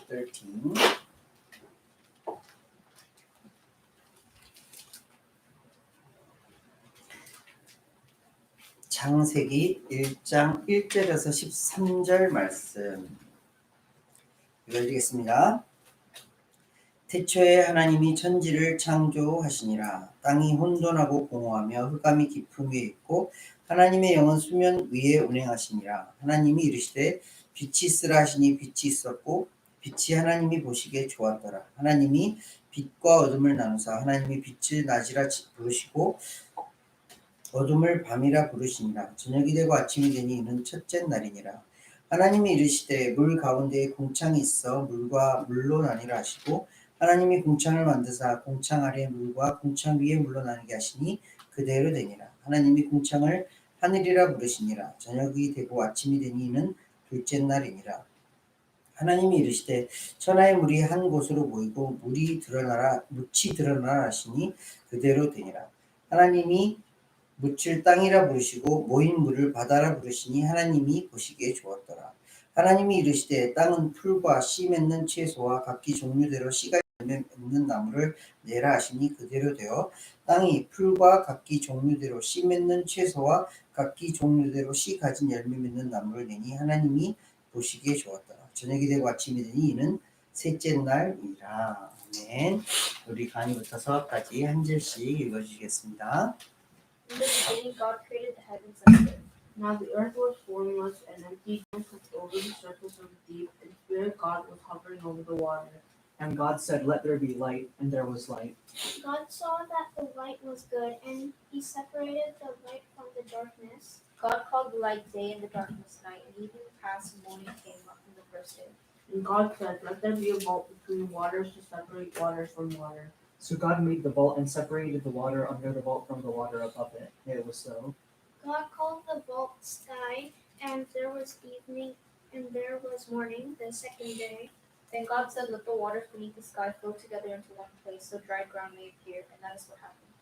13. 창세기 1장 1절에서 13절 말씀 읽어드리겠습니다. 태초에 하나님이 천지를 창조하시니라. 땅이 혼돈하고 공허하며 흑암이 깊음 위에 있고 하나님의 영은 수면 위에 운행하시니라. 하나님이 이르시되 빛이 있으라 하시니 빛이 있었고 빛이 하나님이 보시기에 좋았더라. 하나님이 빛과 어둠을 나누사 하나님이 빛을 낮이라 부르시고 어둠을 밤이라 부르시니라. 저녁이 되고 아침이 되니 이는 첫째 날이니라. 하나님이 이르시되 물 가운데에 공창이 있어 물과 물로 나뉘라 하시고 하나님이 공창을 만드사 공창 아래 물과 공창 위에 물로 나누게 하시니 그대로 되니라. 하나님이 공창을 하늘이라 부르시니라. 저녁이 되고 아침이 되니 이는 둘째 날이니라. 하나님이 이르시되 천하의 물이 한 곳으로 모이고 묻이 드러나라 하시니 그대로 되니라. 하나님이 묻을 땅이라 부르시고 모인 물을 바다라 부르시니 하나님이 보시기에 좋았더라. 하나님이 이르시되 땅은 풀과 씨 맺는 채소와 각기 종류대로 씨가 열매 맺는 나무를 내라 하시니 그대로 되어 땅이 풀과 각기 종류대로 씨 맺는 채소와 각기 종류대로 씨 가진 열매 맺는 나무를 내니 하나님이 보시기에 좋았더라. 저녁이 되고 아침이 되니 이는 셋째 날이라. 아멘. 우리 강의부터 서까지 한 절씩 읽어주시겠습니다. In the beginning, God created the heavens and the earth. Now the earth was formless and empty, darkness over the surface of the deep, and the Spirit of God was hovering over the water. And God said, "Let there be light," and there was light. God saw that the light was good, and he separated the light from the darkness. God called the light day and the darkness night, and evening passed and morning came up from the first day. And God said, "Let there be a vault between waters to separate waters from water." So God made the vault and separated the water under the vault from the water above it. It was so. God called the vault sky, and there was evening, and there was morning, the second day. Then God said, "Let the waters beneath the sky flow together into one place, so dry ground may appear," and that is what happened.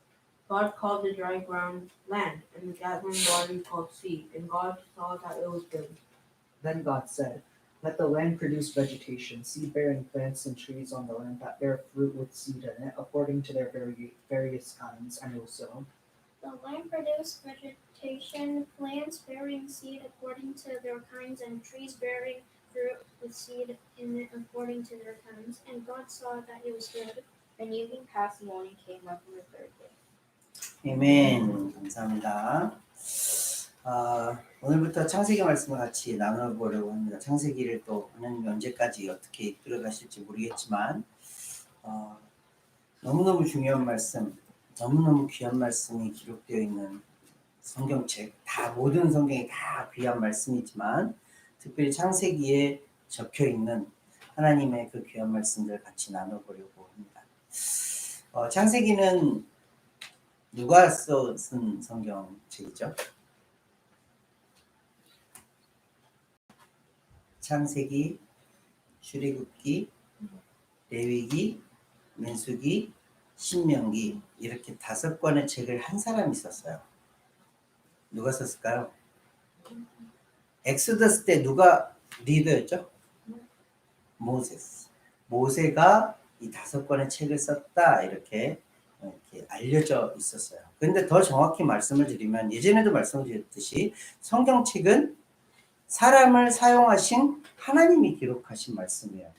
God called the dry ground land, and the gathering water he called sea. And God saw that it was good. Then God said, "Let the land produce vegetation, seed-bearing plants and trees on the land that bear fruit with seed in it, according to their various kinds." And it was so. The land produced vegetation, plants bearing seed according to their kinds, and trees bearing fruit with seed in it according to their kinds. And God saw that it was good. And evening passed and morning came up from the third day. 아멘. 감사합니다. 오늘부터 창세기 말씀을 같이 나눠보려고 합니다. 창세기를 또 하나님이 언제까지 어떻게 이끌어 가실지 모르겠지만 너무너무 중요한 말씀, 너무너무 귀한 말씀이 기록되어 있는 성경책, 모든 성경이 다 귀한 말씀이지만 특별히 창세기에 적혀 있는 하나님의 그 귀한 말씀들 같이 나눠보려고 합니다. 창세기는 누가 쓴 성경책이죠? 창세기, 출애굽기, 레위기, 민수기, 신명기 이렇게 5권의 책을 한 사람이 썼어요. 누가 썼을까요? 엑소더스 때 누가 리더였죠? 모세가 이 5권의 책을 썼다 이렇게 알려져 있었어요. 그런데 더 정확히 말씀을 드리면 예전에도 말씀을 드렸듯이 성경책은 사람을 사용하신 하나님이 기록하신 말씀이에요.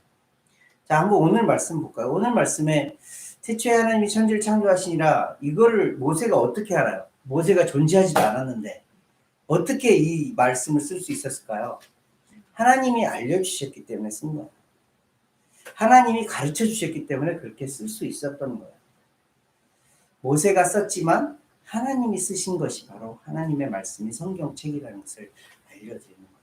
자, 한번 오늘 말씀 볼까요? 오늘 말씀에 태초에 하나님이 천지를 창조하시니라, 이거를 모세가 어떻게 알아요? 모세가 존재하지도 않았는데 어떻게 이 말씀을 쓸 수 있었을까요? 하나님이 알려주셨기 때문에 쓴 거예요. 하나님이 가르쳐 주셨기 때문에 그렇게 쓸 수 있었던 거예요. 모세가 썼지만 하나님이 쓰신 것이 바로 하나님의 말씀이 성경책이라는 것을 알려드리는 거예요.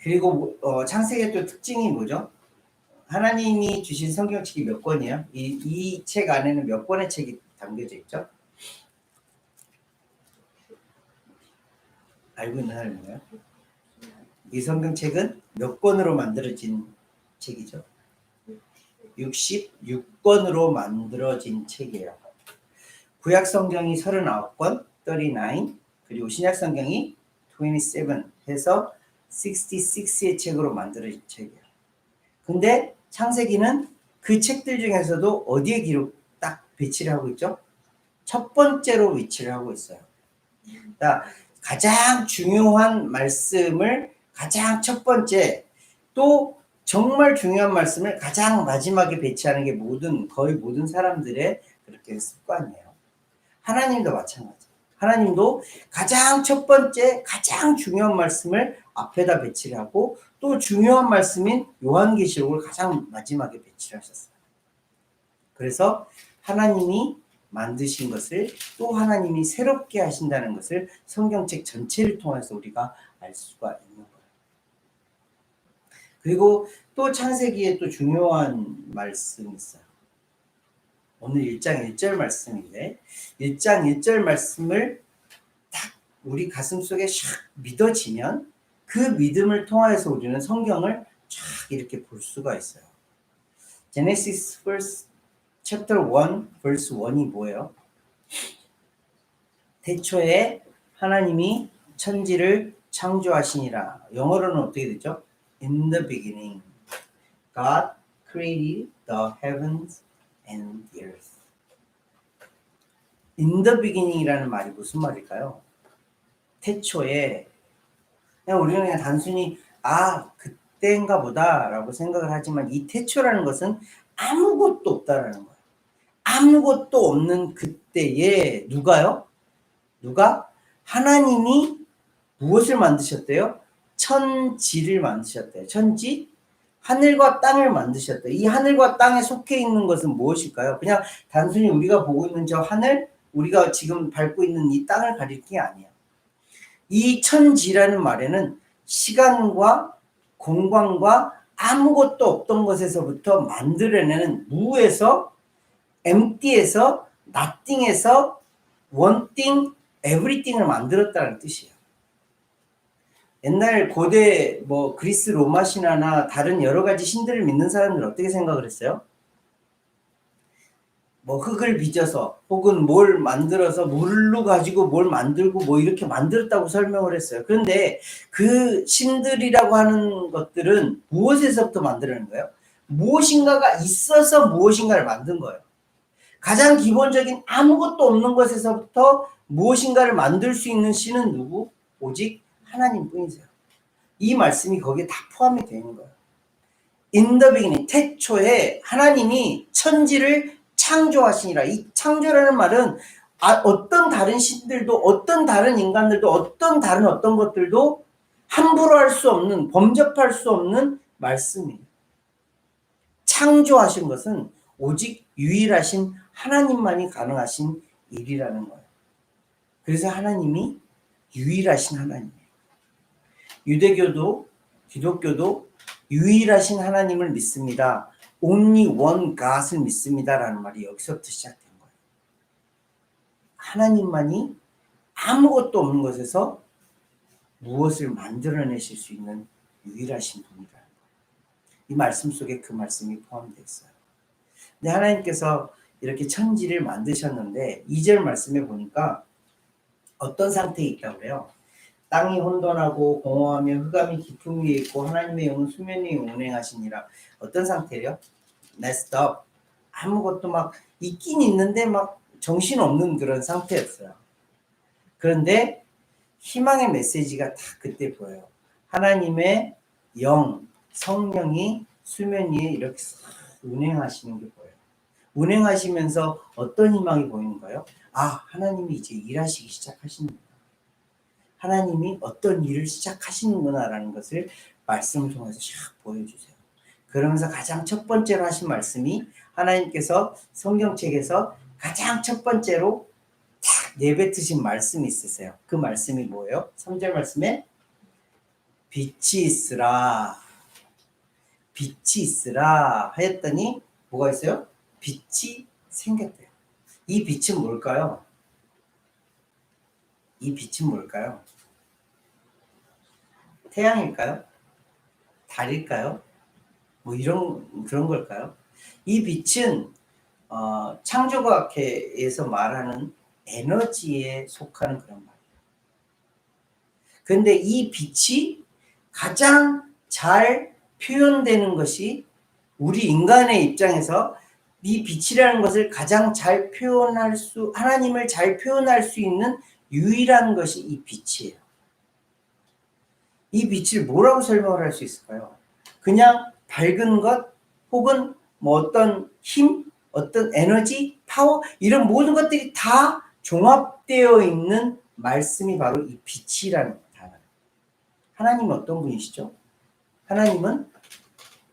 그리고 창세기의 또 특징이 뭐죠? 하나님이 주신 성경책이 몇 권이에요? 이 책 안에는 몇 권의 책이 담겨져 있죠? 알고 있는 사람 있나요? 이 성경책은 몇 권으로 만들어진 책이죠? 66권으로 만들어진 책이에요. 구약 성경이 39권, 39, 그리고 신약 성경이 27 해서 66의 책으로 만들어진 책이에요. 근데 창세기는 그 책들 중에서도 어디에 기록 딱 배치를 하고 있죠? 첫 번째로 위치를 하고 있어요. 그러니까 가장 중요한 말씀을 가장 첫 번째, 또 정말 중요한 말씀을 가장 마지막에 배치하는 게 거의 모든 사람들의 그렇게 습관이에요. 하나님도 마찬가지예요. 하나님도 가장 첫 번째, 가장 중요한 말씀을 앞에다 배치를 하고 또 중요한 말씀인 요한계시록을 가장 마지막에 배치를 하셨어요. 그래서 하나님이 만드신 것을 또 하나님이 새롭게 하신다는 것을 성경책 전체를 통해서 우리가 알 수가 있는 거예요. 그리고 또 창세기에 또 중요한 말씀이 있어요. 오늘 1장 1절 말씀인데 1장 1절 말씀을 딱 우리 가슴속에 샥 믿어지면 그 믿음을 통하여서 우리는 성경을 쫙 이렇게 볼 수가 있어요. Genesis chapter 1 verse 1이 뭐예요? 태초에 하나님이 천지를 창조하시니라. 영어로는 어떻게 되죠? In the beginning, God created the heavens and the earth. In the beginning이라는 말이 무슨 말일까요? 태초에 그냥 우리는 그냥 단순히 그때인가 보다라고 생각을 하지만 이 태초라는 것은 아무것도 없다라는 거예요. 아무것도 없는 그때에 누가요? 하나님이 무엇을 만드셨대요? 천지를 만드셨대요. 천지? 하늘과 땅을 만드셨대요. 이 하늘과 땅에 속해 있는 것은 무엇일까요? 그냥 단순히 우리가 보고 있는 저 하늘, 우리가 지금 밟고 있는 이 땅을 가릴 게 아니에요. 이 천지라는 말에는 시간과 공간과 아무것도 없던 것에서부터 만들어내는 무에서 empty에서 nothing에서 one thing, everything을 만들었다는 뜻이에요. 옛날 고대 그리스 로마 신화나 다른 여러 가지 신들을 믿는 사람들은 어떻게 생각을 했어요? 흙을 빚어서 혹은 뭘 만들어서 물로 가지고 뭘 만들고 이렇게 만들었다고 설명을 했어요. 그런데 그 신들이라고 하는 것들은 무엇에서부터 만들어낸 거예요? 무엇인가가 있어서 무엇인가를 만든 거예요. 가장 기본적인 아무것도 없는 것에서부터 무엇인가를 만들 수 있는 신은 누구? 오직 하나님뿐이세요. 이 말씀이 거기에 다 포함이 되어 있는 거예요. In the beginning, 태초에 하나님이 천지를 창조하시니라. 이 창조라는 말은 어떤 다른 신들도 어떤 다른 인간들도 어떤 다른 어떤 것들도 함부로 할 수 없는, 범접할 수 없는 말씀이에요. 창조하신 것은 오직 유일하신 하나님만이 가능하신 일이라는 거예요. 그래서 하나님이 유일하신 하나님이에요. 유대교도 기독교도 유일하신 하나님을 믿습니다. Only one God을 믿습니다라는 말이 여기서부터 시작된 거예요. 하나님만이 아무것도 없는 것에서 무엇을 만들어내실 수 있는 유일하신 분이라는 거예요. 이 말씀 속에 그 말씀이 포함되어 있어요. 근데 하나님께서 이렇게 천지를 만드셨는데 2절 말씀에 보니까 어떤 상태에 있다고 그래요? 땅이 혼돈하고 공허하며 흑암이 깊음 위에 있고 하나님의 영은 수면 위에 운행하시니라. 어떤 상태래요? messed up. 아무것도 있긴 있는데 정신없는 그런 상태였어요. 그런데 희망의 메시지가 다 그때 보여요. 하나님의 영, 성령이 수면 위에 이렇게 운행하시는 게 보여요. 운행하시면서 어떤 희망이 보이는가요? 하나님이 이제 일하시기 시작하시는구나. 하나님이 어떤 일을 시작하시는구나라는 것을 말씀을 통해서 샥 보여주세요. 그러면서 가장 첫 번째로 하신 말씀이 하나님께서 성경책에서 가장 첫 번째로 딱 내뱉으신 말씀이 있으세요. 그 말씀이 뭐예요? 3절 말씀에 빛이 있으라. 빛이 있으라 하였더니 뭐가 있어요? 빛이 생겼대요. 이 빛은 뭘까요? 이 빛은 뭘까요? 태양일까요? 달일까요? 그런 걸까요? 이 빛은 창조과학에서 말하는 에너지에 속하는 그런 말이에요. 그런데 이 빛이 가장 잘 표현되는 것이 우리 인간의 입장에서 이 빛이라는 것을 가장 잘 표현할 수, 하나님을 잘 표현할 수 있는 유일한 것이 이 빛이에요. 이 빛을 뭐라고 설명을 할 수 있을까요? 그냥 밝은 것, 혹은 뭐 어떤 힘, 어떤 에너지, 파워, 이런 모든 것들이 다 종합되어 있는 말씀이 바로 이 빛이라는 단어예요. 하나님은 어떤 분이시죠? 하나님은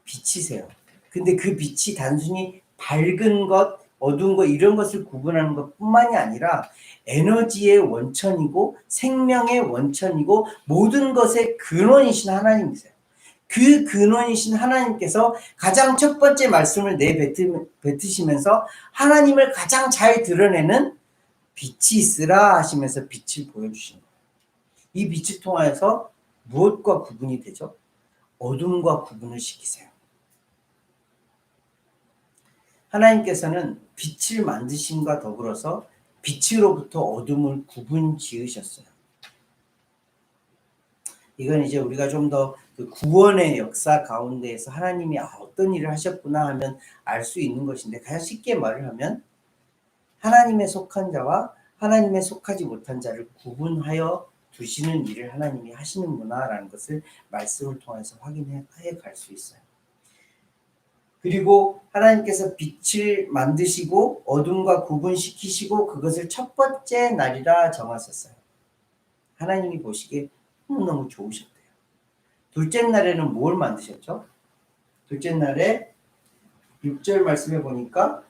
빛이세요. 근데 그 빛이 단순히 밝은 것, 어두운 것, 이런 것을 구분하는 것 뿐만이 아니라 에너지의 원천이고 생명의 원천이고 모든 것의 근원이신 하나님이세요. 그 근원이신 하나님께서 가장 첫 번째 말씀을 내뱉으시면서 하나님을 가장 잘 드러내는 빛이 있으라 하시면서 빛을 보여주시는 거예요. 이 빛을 통하여서 무엇과 구분이 되죠? 어둠과 구분을 시키세요. 하나님께서는 빛을 만드심과 더불어서 빛으로부터 어둠을 구분 지으셨어요. 이건 이제 우리가 좀 더 그 구원의 역사 가운데에서 하나님이 어떤 일을 하셨구나 하면 알 수 있는 것인데, 가장 쉽게 말을 하면 하나님의 속한 자와 하나님의 속하지 못한 자를 구분하여 두시는 일을 하나님이 하시는구나 라는 것을 말씀을 통해서 확인해 갈 수 있어요. 그리고 하나님께서 빛을 만드시고 어둠과 구분시키시고 그것을 첫 번째 날이라 정하셨어요. 하나님이 보시기에 너무너무 좋으셨대요. 둘째 날에는 뭘 만드셨죠? 둘째 날에 6절 말씀에 보니까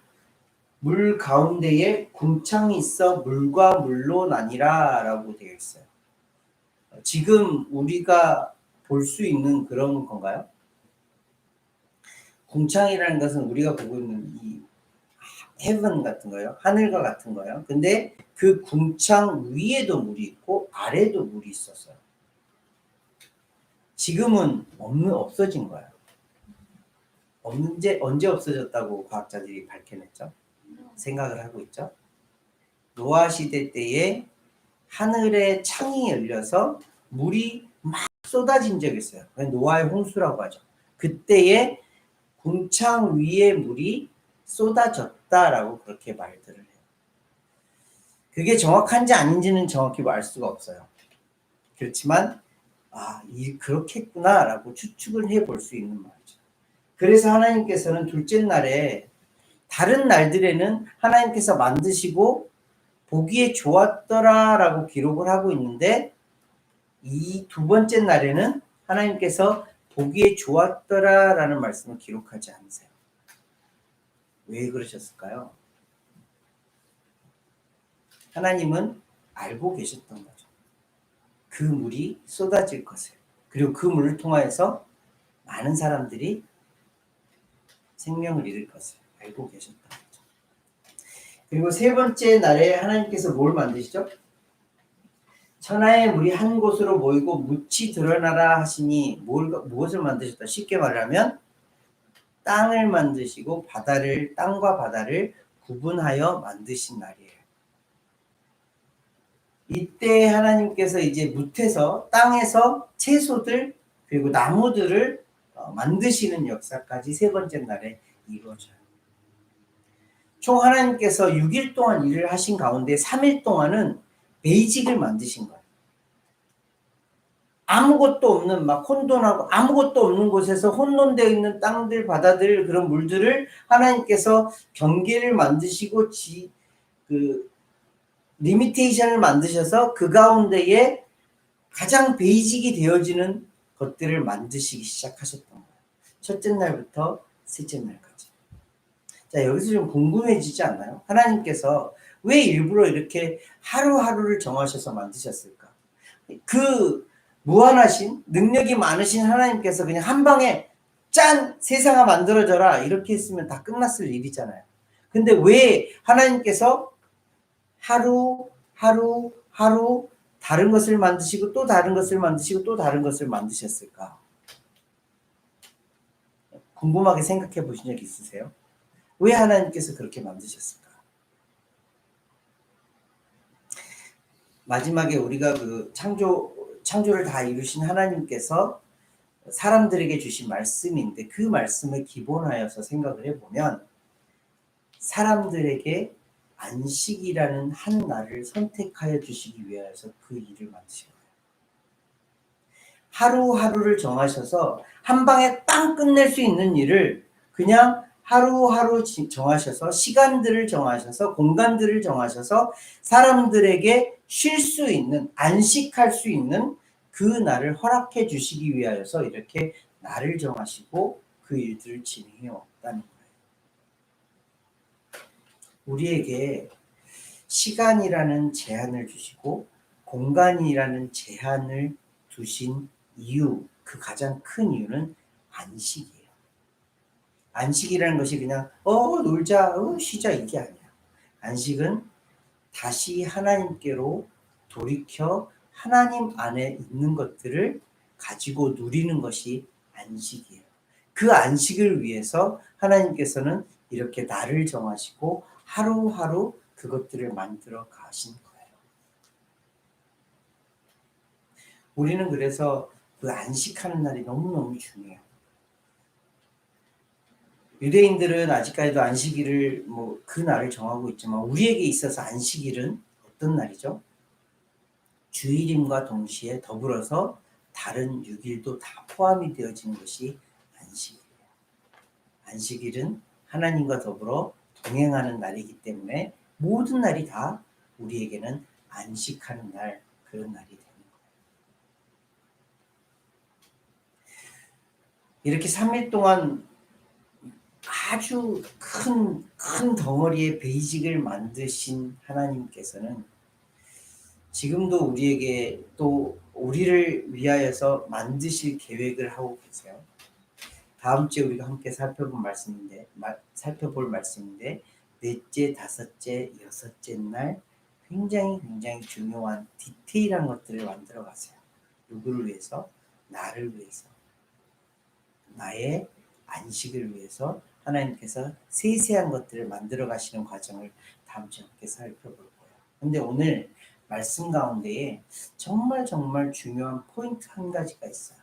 물 가운데에 궁창이 있어 물과 물로 나뉘라 라고 되어 있어요. 지금 우리가 볼 수 있는 그런 건가요? 궁창이라는 것은 우리가 보고 있는 이 헤븐 같은 거예요. 하늘과 같은 거예요. 근데 그 궁창 위에도 물이 있고 아래도 물이 있었어요. 지금은 없어진 거예요. 언제 없어졌다고 과학자들이 밝혀냈죠? 생각을 하고 있죠. 노아 시대 때에 하늘에 창이 열려서 물이 막 쏟아진 적이 있어요. 노아의 홍수라고 하죠. 그때에 궁창 위에 물이 쏟아졌다라고 그렇게 말들을 해요. 그게 정확한지 아닌지는 정확히 알 수가 없어요. 그렇지만 그렇겠구나라고 추측을 해볼 수 있는 말이죠. 그래서 하나님께서는 둘째 날에, 다른 날들에는 하나님께서 만드시고 보기에 좋았더라라고 기록을 하고 있는데, 이 두 번째 날에는 하나님께서 보기에 좋았더라라는 말씀을 기록하지 않으세요. 왜 그러셨을까요? 하나님은 알고 계셨던 거죠. 그 물이 쏟아질 것을. 그리고 그 물을 통하여서 많은 사람들이 생명을 잃을 것을 알고 계셨던 거죠. 그리고 세 번째 날에 하나님께서 뭘 만드시죠? 천하의 물이 한 곳으로 모이고 묻이 드러나라 하시니 무엇을 만드셨다? 쉽게 말하면 땅을 만드시고 땅과 바다를 구분하여 만드신 날이에요. 이때 하나님께서 이제 묻에서, 땅에서 채소들 그리고 나무들을 만드시는 역사까지 세 번째 날에 이루어져요. 총 하나님께서 6일 동안 일을 하신 가운데 3일 동안은 베이직을 만드신 거예요. 아무것도 없는, 막 혼돈하고 아무것도 없는 곳에서 혼돈되어 있는 땅들, 바다들, 그런 물들을 하나님께서 경계를 만드시고 리미테이션을 만드셔서 그 가운데에 가장 베이직이 되어지는 것들을 만드시기 시작하셨던 거예요. 첫째 날부터 셋째 날까지. 자, 여기서 좀 궁금해지지 않나요? 하나님께서 왜 일부러 이렇게 하루하루를 정하셔서 만드셨을까? 그 무한하신, 능력이 많으신 하나님께서 그냥 한 방에 짠! 세상아 만들어져라 이렇게 했으면 다 끝났을 일이잖아요. 근데 왜 하나님께서 하루 다른 것을 만드시고 또 다른 것을 만드시고 또 다른 것을 만드셨을까? 궁금하게 생각해 보신 적 있으세요? 왜 하나님께서 그렇게 만드셨을까? 마지막에 우리가 그 창조를 다 이루신 하나님께서 사람들에게 주신 말씀인데 그 말씀을 기본하여서 생각을 해보면 사람들에게 안식이라는 한 날을 선택하여 주시기 위하여서 그 일을 만드신 거예요. 하루하루를 정하셔서 한 방에 땅 끝낼 수 있는 일을 그냥 하루하루 정하셔서 시간들을 정하셔서 공간들을 정하셔서 사람들에게 쉴 수 있는 안식할 수 있는 그 날을 허락해 주시기 위하여서 이렇게 날을 정하시고 그 일들을 진행해 왔다는 거예요. 우리에게 시간이라는 제한을 주시고 공간이라는 제한을 두신 이유, 그 가장 큰 이유는 안식이에요. 안식이라는 것이 그냥 놀자, 쉬자 이게 아니야. 안식은 다시 하나님께로 돌이켜 하나님 안에 있는 것들을 가지고 누리는 것이 안식이에요. 그 안식을 위해서 하나님께서는 이렇게 날을 정하시고 하루하루 그것들을 만들어 가신 거예요. 우리는 그래서 그 안식하는 날이 너무너무 중요해요. 유대인들은 아직까지도 안식일을 그 날을 정하고 있지만 우리에게 있어서 안식일은 어떤 날이죠? 주일임과 동시에 더불어서 다른 6일도 다 포함이 되어지는 것이 안식일이에요. 안식일은 하나님과 더불어 동행하는 날이기 때문에 모든 날이 다 우리에게는 안식하는 날, 그런 날이 되는 거예요. 이렇게 3일 동안 아주 큰 덩어리의 베이직을 만드신 하나님께서는 지금도 우리에게 또 우리를 위하여서 만드실 계획을 하고 계세요. 다음 주에 우리가 함께 살펴볼 말씀인데 넷째, 다섯째, 여섯째 날 굉장히 중요한 디테일한 것들을 만들어 가세요. 누구를 위해서? 나를 위해서. 나의 안식을 위해서 하나님께서 세세한 것들을 만들어 가시는 과정을 다음 주에 함께 살펴볼 거예요. 근데 오늘 말씀 가운데에 정말 중요한 포인트 한 가지가 있어요.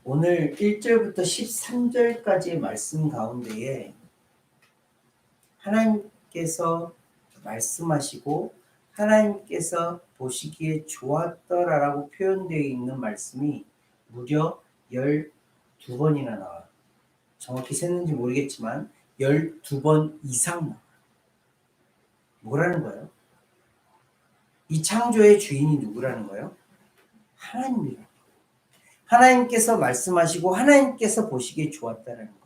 오늘 1절부터 13절까지의 말씀 가운데에 하나님께서 말씀하시고 하나님께서 보시기에 좋았더라라고 표현되어 있는 말씀이 무려 12번이나 나와요. 정확히 셌는지 모르겠지만 12번 이상 나와요. 뭐라는 거예요? 이 창조의 주인이 누구라는 거예요? 하나님이라는 거예요. 하나님께서 말씀하시고 하나님께서 보시기에 좋았다라는 거예요.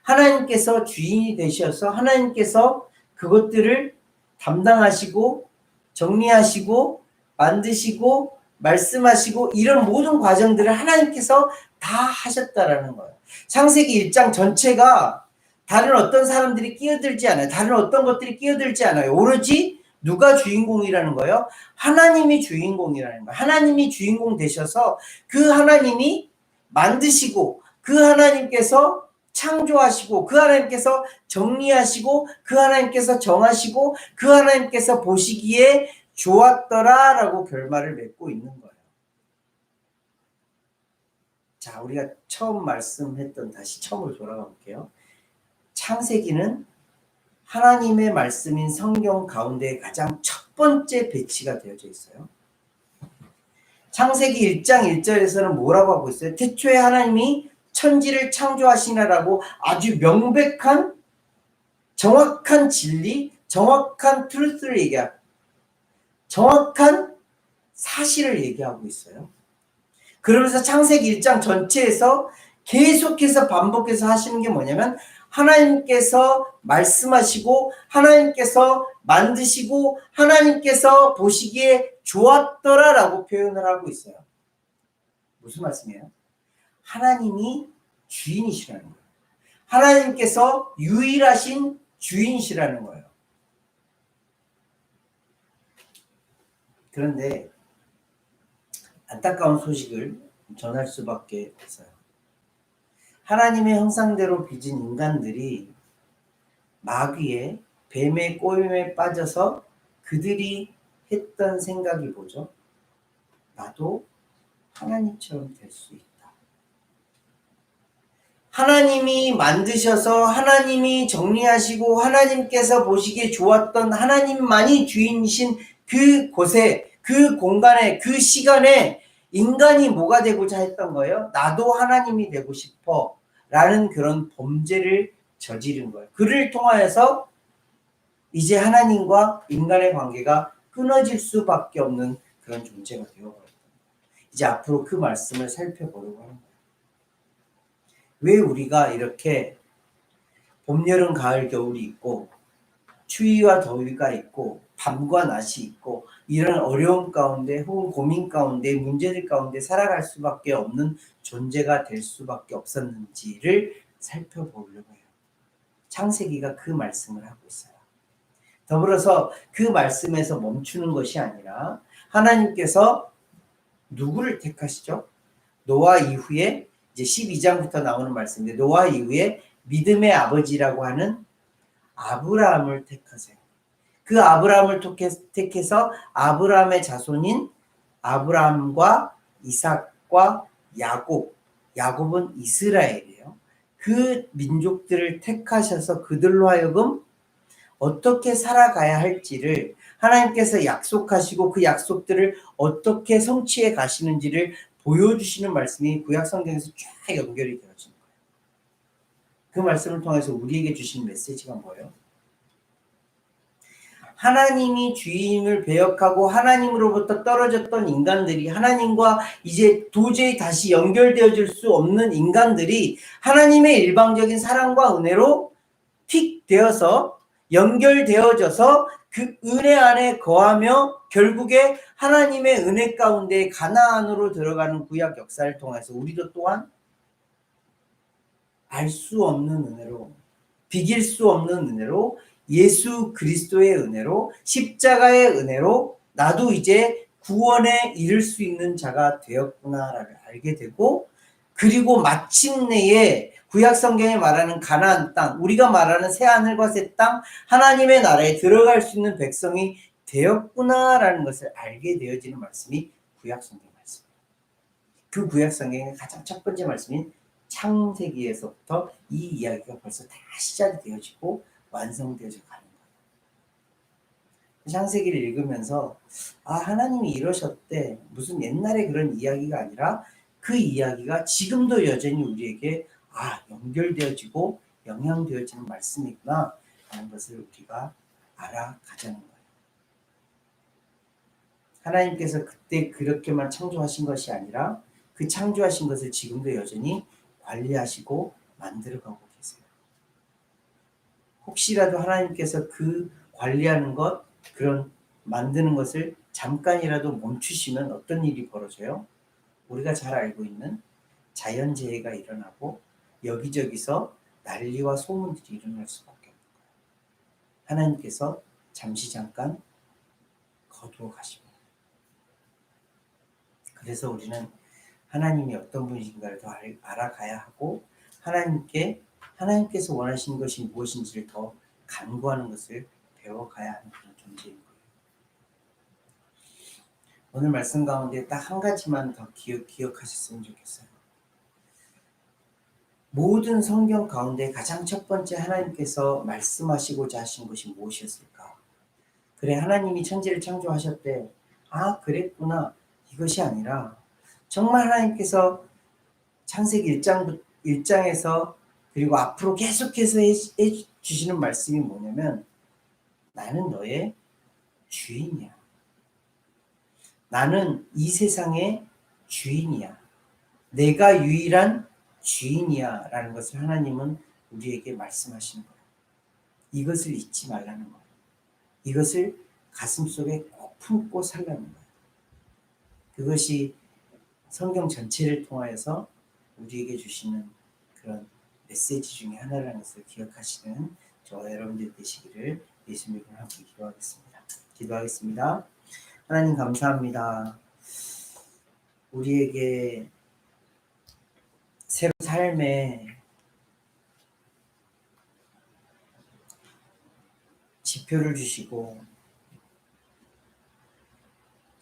하나님께서 주인이 되셔서 하나님께서 그것들을 담당하시고 정리하시고 만드시고 말씀하시고 이런 모든 과정들을 하나님께서 다 하셨다라는 거예요. 창세기 1장 전체가 다른 어떤 사람들이 끼어들지 않아요. 다른 어떤 것들이 끼어들지 않아요. 오로지 누가 주인공이라는 거예요? 하나님이 주인공이라는 거예요. 하나님이 주인공 되셔서 그 하나님이 만드시고 그 하나님께서 창조하시고 그 하나님께서 정리하시고 그 하나님께서 정하시고 그 하나님께서 보시기에 좋았더라라고 결말을 맺고 있는 거예요. 자, 우리가 처음 말씀했던 다시 처음으로 돌아가 볼게요. 창세기는 하나님의 말씀인 성경 가운데 가장 첫 번째 배치가 되어져 있어요. 창세기 1장 1절에서는 뭐라고 하고 있어요? 태초에 하나님이 천지를 창조하시나라고 아주 명백한 정확한 진리, 정확한 트루스를 얘기하고 정확한 사실을 얘기하고 있어요. 그러면서 창세기 1장 전체에서 계속해서 반복해서 하시는 게 뭐냐면 하나님께서 말씀하시고 하나님께서 만드시고 하나님께서 보시기에 좋았더라라고 표현을 하고 있어요. 무슨 말씀이에요? 하나님이 주인이시라는 거예요. 하나님께서 유일하신 주인이시라는 거예요. 그런데 안타까운 소식을 전할 수밖에 없어요. 하나님의 형상대로 빚은 인간들이 마귀의 뱀의 꼬임에 빠져서 그들이 했던 생각이 뭐죠? 나도 하나님처럼 될 수 있다. 하나님이 만드셔서 하나님이 정리하시고 하나님께서 보시기에 좋았던 하나님만이 주인이신 그 곳에, 그 공간에, 그 시간에 인간이 뭐가 되고자 했던 거예요? 나도 하나님이 되고 싶어 라는 그런 범죄를 저지른 거예요. 그를 통하여서 이제 하나님과 인간의 관계가 끊어질 수밖에 없는 그런 존재가 되어버렸다. 이제 앞으로 그 말씀을 살펴보려고 하는 거예요. 왜 우리가 이렇게 봄, 여름, 가을, 겨울이 있고 추위와 더위가 있고 밤과 낮이 있고 이런 어려움 가운데 혹은 고민 가운데 문제들 가운데 살아갈 수밖에 없는 존재가 될 수밖에 없었는지를 살펴보려고 해요. 창세기가 그 말씀을 하고 있어요. 더불어서 그 말씀에서 멈추는 것이 아니라 하나님께서 누구를 택하시죠? 노아 이후에 이제 12장부터 나오는 말씀인데 노아 이후에 믿음의 아버지라고 하는 아브라함을 택하세요. 그 아브라함을 택해서 아브라함의 자손인 아브라함과 이삭과 야곱, 야곱은 이스라엘이에요. 그 민족들을 택하셔서 그들로 하여금 어떻게 살아가야 할지를 하나님께서 약속하시고 그 약속들을 어떻게 성취해 가시는지를 보여주시는 말씀이 구약 성경에서 쫙 연결이 되어진 거예요. 그 말씀을 통해서 우리에게 주신 메시지가 뭐예요? 하나님이 주임을 배역하고 하나님으로부터 떨어졌던 인간들이 하나님과 이제 도저히 다시 연결되어질 수 없는 인간들이 하나님의 일방적인 사랑과 은혜로 픽 되어서 연결되어져서 그 은혜 안에 거하며 결국에 하나님의 은혜 가운데 가나안으로 들어가는 구약 역사를 통해서 우리도 또한 알 수 없는 은혜로, 비길 수 없는 은혜로, 예수 그리스도의 은혜로, 십자가의 은혜로 나도 이제 구원에 이를 수 있는 자가 되었구나를 알게 되고, 그리고 마침내에 구약 성경에 말하는 가나안 땅, 우리가 말하는 새 하늘과 새 땅, 하나님의 나라에 들어갈 수 있는 백성이 되었구나라는 것을 알게 되어지는 말씀이 구약 성경 말씀이에요. 그 구약 성경의 가장 첫 번째 말씀인 창세기에서부터 이 이야기가 벌써 다 시작이 되어지고 완성되어져 가는 거예요. 창세기를 읽으면서 하나님이 이러셨대, 무슨 옛날에 그런 이야기가 아니라 그 이야기가 지금도 여전히 우리에게 연결되어지고 영향되어지는 말씀이구나 하는 것을 우리가 알아가자는 거예요. 하나님께서 그때 그렇게만 창조하신 것이 아니라 그 창조하신 것을 지금도 여전히 관리하시고 만들어가고 계세요. 혹시라도 하나님께서 그 관리하는 것, 그런 만드는 것을 잠깐이라도 멈추시면 어떤 일이 벌어져요? 우리가 잘 알고 있는 자연재해가 일어나고 여기저기서 난리와 소문들이 일어날 수밖에 없는 거예요. 하나님께서 잠시 잠깐 거두어 가십니다. 그래서 우리는 하나님이 어떤 분이신가를 더 알아가야 하고 하나님께서 원하시는 것이 무엇인지를 더 간구하는 것을 배워가야 하는 그런 존재인 거예요. 오늘 말씀 가운데 딱 한 가지만 더 기억하셨으면 좋겠어요. 모든 성경 가운데 가장 첫 번째 하나님께서 말씀하시고자 하신 것이 무엇이었을까? 그래, 하나님이 천지를 창조하셨대. 그랬구나. 이것이 아니라 정말 하나님께서 창세기 1장에서 그리고 앞으로 계속해서 해주시는 말씀이 뭐냐면 나는 너의 주인이야. 나는 이 세상의 주인이야. 내가 유일한 주인이야 라는 것을 하나님은 우리에게 말씀하시는 거예요. 이것을 잊지 말라는 거예요. 이것을 가슴속에 꼭 품고 살라는 거예요. 그것이 성경 전체를 통하여서 우리에게 주시는 그런 메시지 중에 하나라는 것을 기억하시는 저와 여러분들 되시기를 예수님을 함께 기도하겠습니다. 하나님 감사합니다. 우리에게 새로운 삶의 지표를 주시고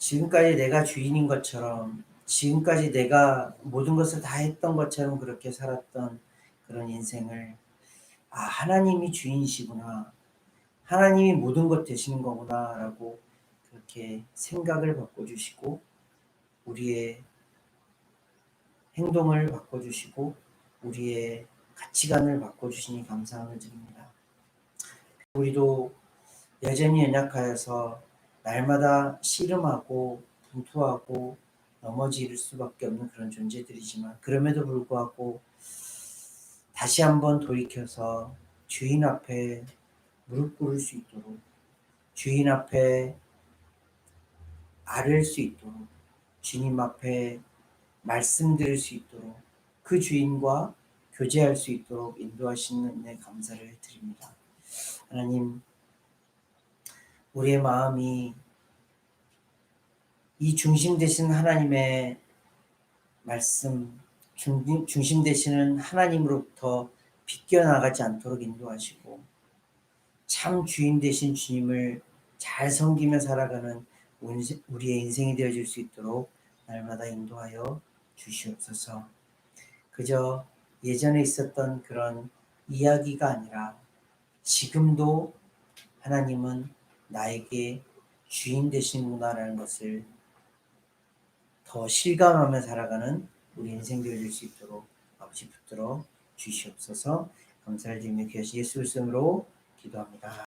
지금까지 내가 주인인 것처럼, 지금까지 내가 모든 것을 다 했던 것처럼 그렇게 살았던 그런 인생을, 하나님이 주인이시구나, 하나님이 모든 것 되시는 거구나 라고 그렇게 생각을 바꿔주시고 우리의 행동을 바꿔주시고 우리의 가치관을 바꿔주시니 감사함을 드립니다. 우리도 여전히 연약하여서 날마다 씨름하고 분투하고 넘어질 수밖에 없는 그런 존재들이지만, 그럼에도 불구하고 다시 한번 돌이켜서 주인 앞에 무릎 꿇을 수 있도록, 주인 앞에 아를 수 있도록, 주님 앞에 말씀 들을 수 있도록, 그 주인과 교제할 수 있도록 인도하시는 은혜 감사를 드립니다. 하나님, 우리의 마음이 이 중심 되신 하나님의 말씀, 중심 되시는 하나님으로부터 비껴나가지 않도록 인도하시고, 참 주인 되신 주님을 잘 섬기며 살아가는 우리의 인생이 되어질 수 있도록 날마다 인도하여 주시옵소서. 그저 예전에 있었던 그런 이야기가 아니라 지금도 하나님은 나에게 주인 되시는구나라는 것을 더 실감하며 살아가는 우리 인생 되어질 수 있도록 아버지 붙들어 주시옵소서. 감사를 드리며 귀하신 예수 그리스도로 기도합니다.